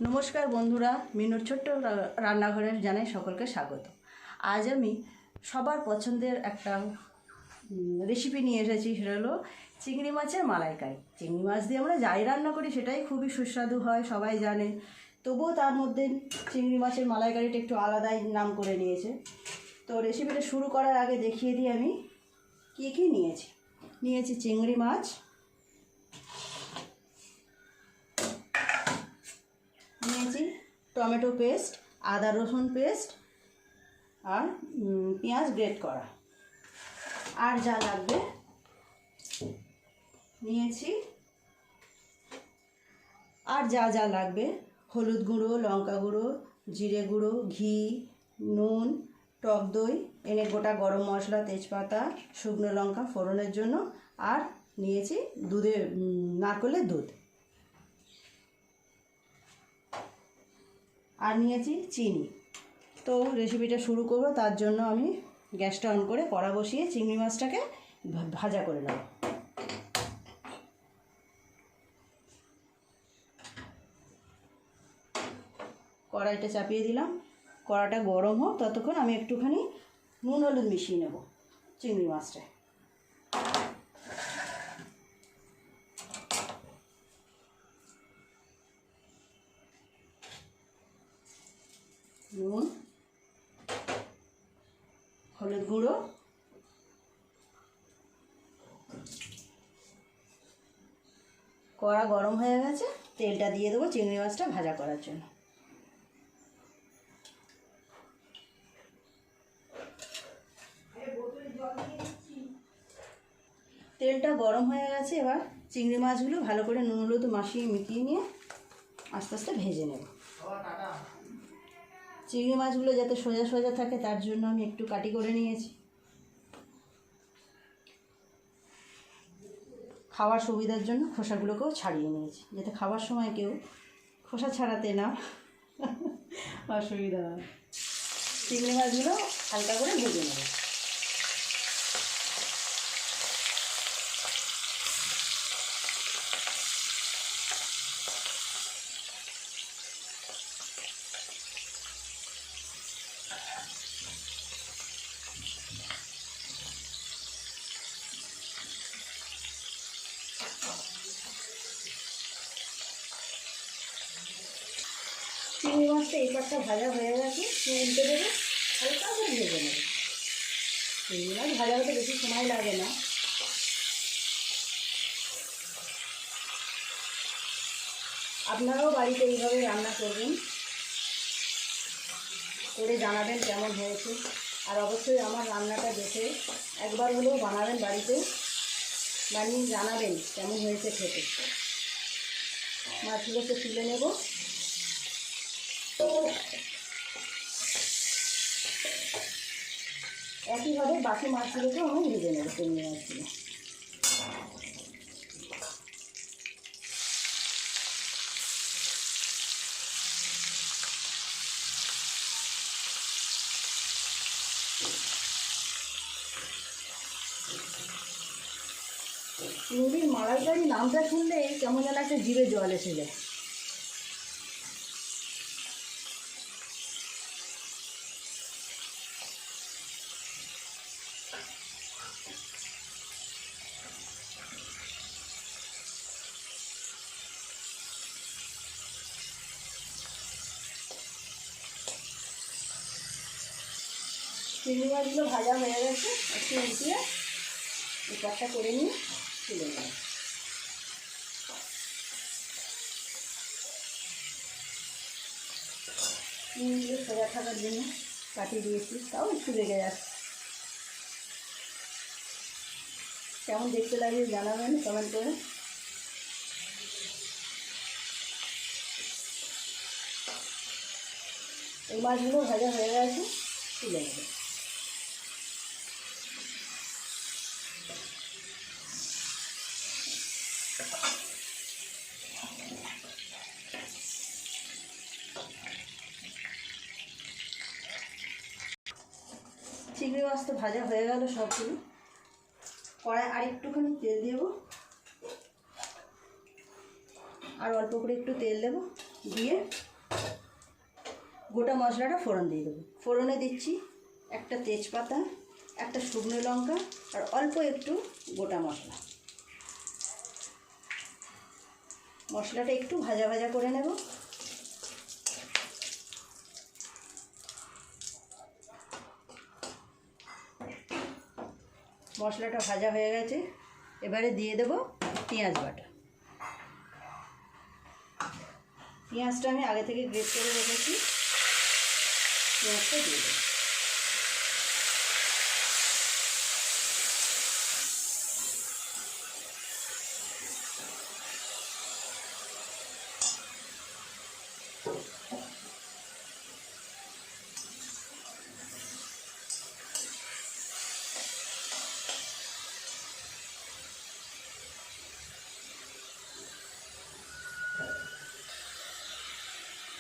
নমস্কার বন্ধুরা, মিনুর ছোট্ট রান্নাঘরে জানাই সকলকে স্বাগত। আজ আমি সবার পছন্দের একটা রেসিপি নিয়ে এসেছি, সেটা হলো চিংড়ি মাছের মালাইকারি। চিংড়ি মাছ দিয়ে আমরা যাই রান্না করি সেটাই খুবই সুস্বাদু হয়, সবাই জানে। তবুও তার মধ্যে চিংড়ি মাছের মালাইকারিটা একটু আলাদাই নাম করে নিয়েছে। তো রেসিপিটা শুরু করার আগে দেখিয়ে দিই আমি কী কী নিয়েছি চিংড়ি মাছ, নিয়েছি টমেটো পেস্ট, আদা রসুন পেস্ট, আর পেঁয়াজ গ্রেট করা। আর যা লাগবে নিয়েছি, আর যা লাগবে হলুদ গুঁড়ো, লঙ্কা গুঁড়ো, জিরে গুঁড়ো, ঘি, নুন, টক দই, এনে গোটা গরম মশলা, তেজপাতা, শুকনো লঙ্কা ফোড়নের জন্য, আর নিয়েছি নারকেলের দুধ, আর নিয়েছি চিনি। তো রেসিপিটা শুরু করব, তার জন্য আমি গ্যাসটা অন করে কড়া বসিয়ে চিংড়ি মাছটাকে ভাজা করে নেব। কড়াইটা চাপিয়ে দিলাম, কড়াটা গরম হোক, ততক্ষণ আমি একটুখানি নুন হলুদ মিশিয়ে নেব চিংড়ি মাছটায়। নুন, হলুদ গুঁড়ো, কড়া গরম হয়ে গেছে, তেলটা দিয়ে দেবো চিংড়ি মাছটা ভাজা করার জন্য। তেলটা গরম হয়ে গেছে, এবার চিংড়ি মাছগুলো ভালো করে নুন হলুদ মিশিয়ে নিয়ে আস্তে আস্তে ভেজে নেব। চিংড়ি মাছগুলো যাতে সোজা সোজা থাকে তার জন্য আমি একটু কাটি করে নিয়েছি। খাওয়ার সুবিধার জন্য খোসাগুলোকেও ছাড়িয়ে নিয়েছি, যাতে খাওয়ার সময় কেউ খোসা ছাড়াতে না অসুবিধা হয়। চিংড়ি মাছগুলো হালকা করে ভেজে নেব। চিংড়ি মাছটা এই পাটটা ভাজা হয়ে গেছে, উল্টে দেবো, হালকা করে ভেজে নেব। চিংড়ি মাছ ভাজা হতে বেশি সময় লাগে না। আপনারাও বাড়িতে এইভাবে রান্না করবেন, করে জানাবেন কেমন হয়েছে। আর অবশ্যই আমার রান্নাটা দেখে একবার হলেও বানাবেন, বাড়িতে বানিয়ে জানাবেন কেমন হয়েছে খেতে। মাছগুলোকে তুলে নেব। একইভাবে বাকি মাছগুলোকেও আমি ভেজে নেব, চিংড়ি মাছগুলো। চিংড়ির মালাইকারি নামটা শুনলেই কেমন যেন একটা জিভে জল এসে যায়। চিংড়ি মাছগুলো ভাজা হয়ে গেছে, একটু উল্টিয়ে এই কাজটা করে নিয়ে তুলে নেব। চিংড়িগুলো সোজা থাকার জন্য কাটিয়ে দিয়েছি, তাও একটু লেগে যাচ্ছে। কেমন দেখতে লাগে জানাবেন কমেন্ট করে। এই মাছগুলো ভাজা হয়ে গেছে, তুলে নেব। চিংড়ি মাছ তো ভাজা হয়ে গেল সবগুলো। কড়াই আর একটুখানি তেল দেব, আর অল্প করে একটু তেল দেবো, দিয়ে গোটা মশলাটা ফোড়ন দিয়ে দেবো। ফোড়নে দিচ্ছি একটা তেজপাতা, একটা শুকনো লঙ্কা আর অল্প একটু গোটা মশলা। মশলাটা একটু ভাজা ভাজা করে নেব। মশলাটা ভাজা হয়ে গেছে, এবারে দিয়ে দেব পেঁয়াজ বাটা। পেঁয়াজটা আমি আগে থেকে গ্রেট করে রেখেছি, পেঁয়াজটা দিয়ে দেব।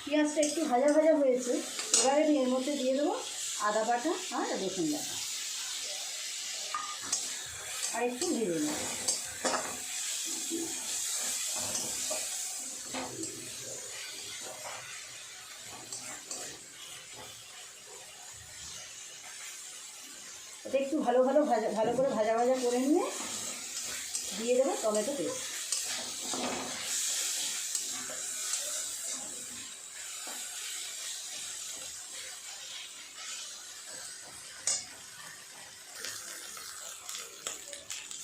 পেঁয়াজটা একটু ভাজা ভাজা হয়েছে, এবারে আমি এর মধ্যে দিয়ে দেবো আদা বাটা আর রসুন বাটা, আর একটু ভেজে নেব। এটা একটু ভালো করে ভাজা ভাজা করে নিয়ে দিয়ে দেবো টমেটো পেস্ট।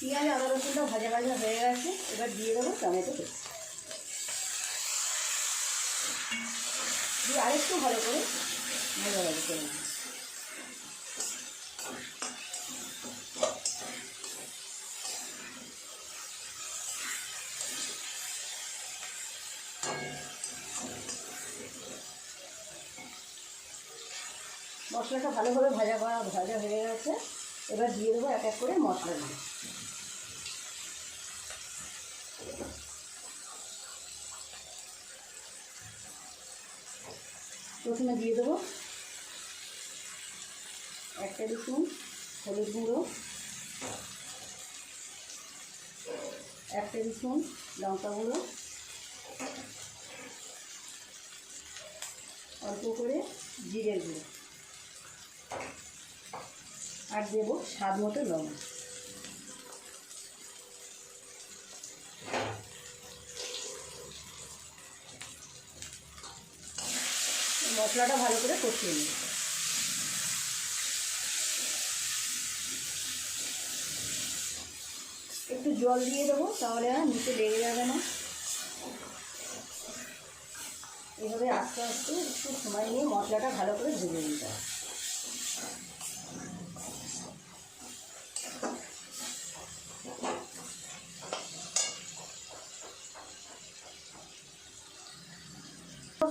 পেঁয়াজ আদা রসুনটা ভাজা ভাজা হয়ে গেছে, এবার দিয়ে দেবো টমেটো পেস্ট। দিয়ে আরেকটু ভালো করে ভাজা ভাজা করে নেব। মশলাটা ভালোভাবে ভাজা হয়ে গেছে, এবার দিয়ে দেবো এক এক করে মশলাগুলো। প্রথমে দিয়ে দেবো 1 টেবিল স্পুন হলুদ গুঁড়ো, 1 টেবিল স্পুন লঙ্কা গুঁড়ো, অল্প করে জিরের গুঁড়ো, আর দেবো স্বাদ মতো লবণ। মশলাটা ভালো করে কষিয়ে নেব। একটু জল দিয়ে দেবো, তাহলে আর নিচে লেগে যাবে না। এইভাবে আস্তে আস্তে একটু সময় নিয়ে মশলাটা ভালো করে ভেজে নিতে হবে।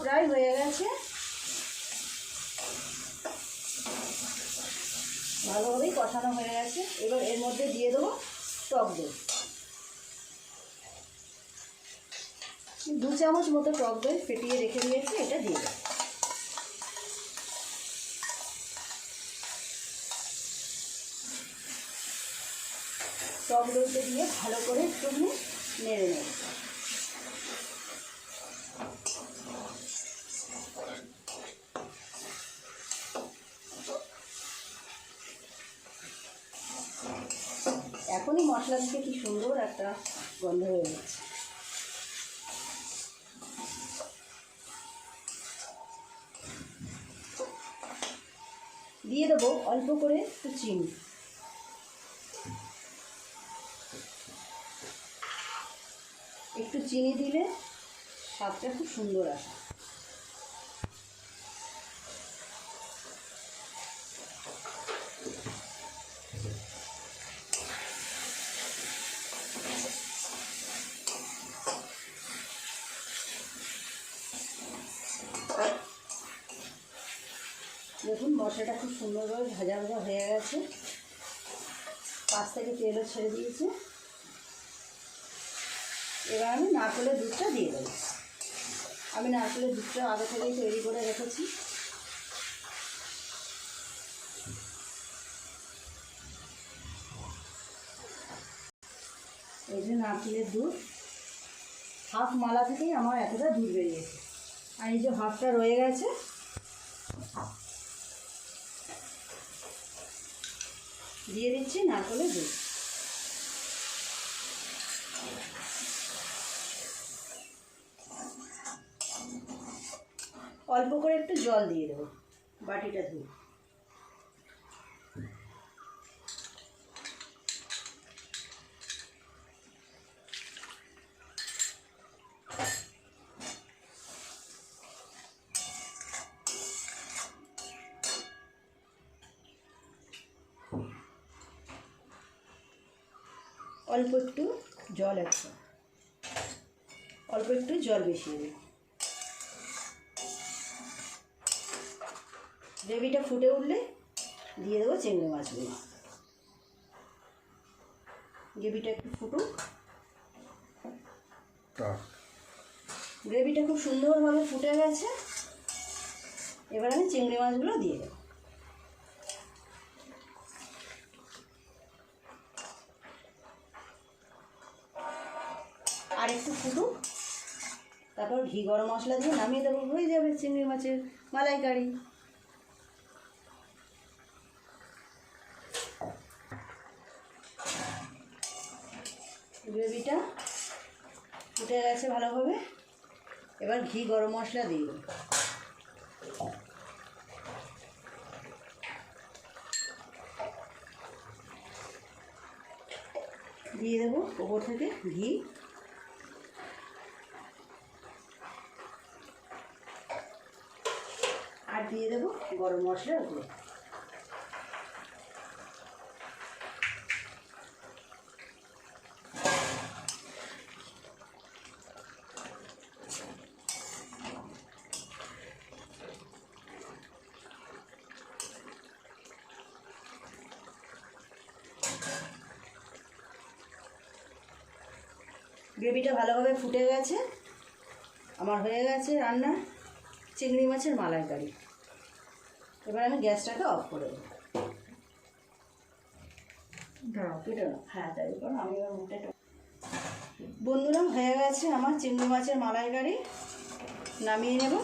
প্রায় হয়ে গেছে, ভালোভাবেই কষানো হয়ে গেছে। এবার এর মধ্যে দিয়ে দেবো টক দই, 2 চামচ মতো টক দই ফেটিয়ে রেখে দিয়েছি, এটা দিয়ে দেবো। টক দইটা দিয়ে ভালো করে একটু নেড়ে নেব। এখনই মশলা থেকে কি সুন্দর একটা গন্ধ হয়ে গেছে। দিয়ে দেবো অল্প করে একটু চিনি, একটু চিনি দিলে স্বাদটা খুব সুন্দর আসে। দেখুন মশলাটা খুব সুন্দরভাবে ভাজা হয়ে গেছে, পাশ থেকে তেলও ছেড়ে দিয়েছে। এবার আমি নারকেলের দুধটা দিয়ে দেবো। আমি নারকেলের দুধটা আগে থেকেই তৈরি করে রেখেছি। এই যে নারকেলের দুধ, হাফ মালা থেকেই আমার এতটা দুধ বেরিয়েছে। আর এই যে হাফটা রয়ে গেছে, দিয়ে দিচ্ছি নারকেলের দুধ। অল্প করে একটু জল দিয়ে দেবো, বাটিটা ধুয়ে। অল্প একটু জল অল্প একটু জল মিশিয়ে দিই। গ্রেভিটা ফুটে উঠলে দিয়ে দেবো চিংড়ি মাছগুলো। গ্রেভিটা একটু ফুটুক। গ্রেভিটা খুব সুন্দরভাবে ফুটে গেছে। এবার আমি চিংড়ি মাছগুলো দিয়ে দেবো। আর একটু ফুটুক, তারপর ঘি গরম মশলা দিয়ে নামিয়ে দেবো। হয়ে যাবে চিংড়ি মাছের মালাইকারি। গ্রেভিটা ফুটে গেছে ভালোভাবে। এবার ঘি গরম মশলা দিয়ে দেবো। দিয়ে দেবো ওপর থেকে ঘি। আর দিয়ে দেবো গরম মশলার গুঁড়ো। গ্রেভিটা ভালোভাবে ফুটে গেছে। আমার হয়ে গেছে রান্না চিংড়ি মাছের মালাইকারি। এবার আমি গ্যাসটাকে অফ করে দেবো। হ্যাঁ, তাই করো। আমি এবার মুখটা বন্ধুরা, হয়ে গেছে আমার চিংড়ি মাছের মালাইকারি। নামিয়ে নেব।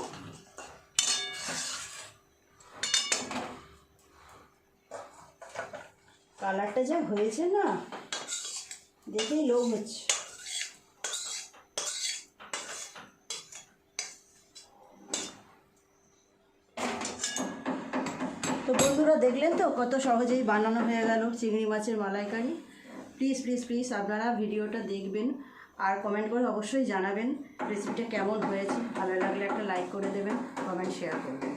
কালারটা যা হয়েছে না, দেখেই লোভ হচ্ছে। তো বন্ধুরা, দেখলেন তো কত সহজেই বানানো হয়ে গেল চিংড়ি মাছের মালাইকারি। প্লিজ প্লিজ প্লিজ আপনারা ভিডিওটা দেখবেন আর কমেন্ট করে অবশ্যই জানাবেন রেসিপিটা কেমন হয়েছে। ভালো লাগলে একটা লাইক করে দেবেন, কমেন্ট শেয়ার করবেন।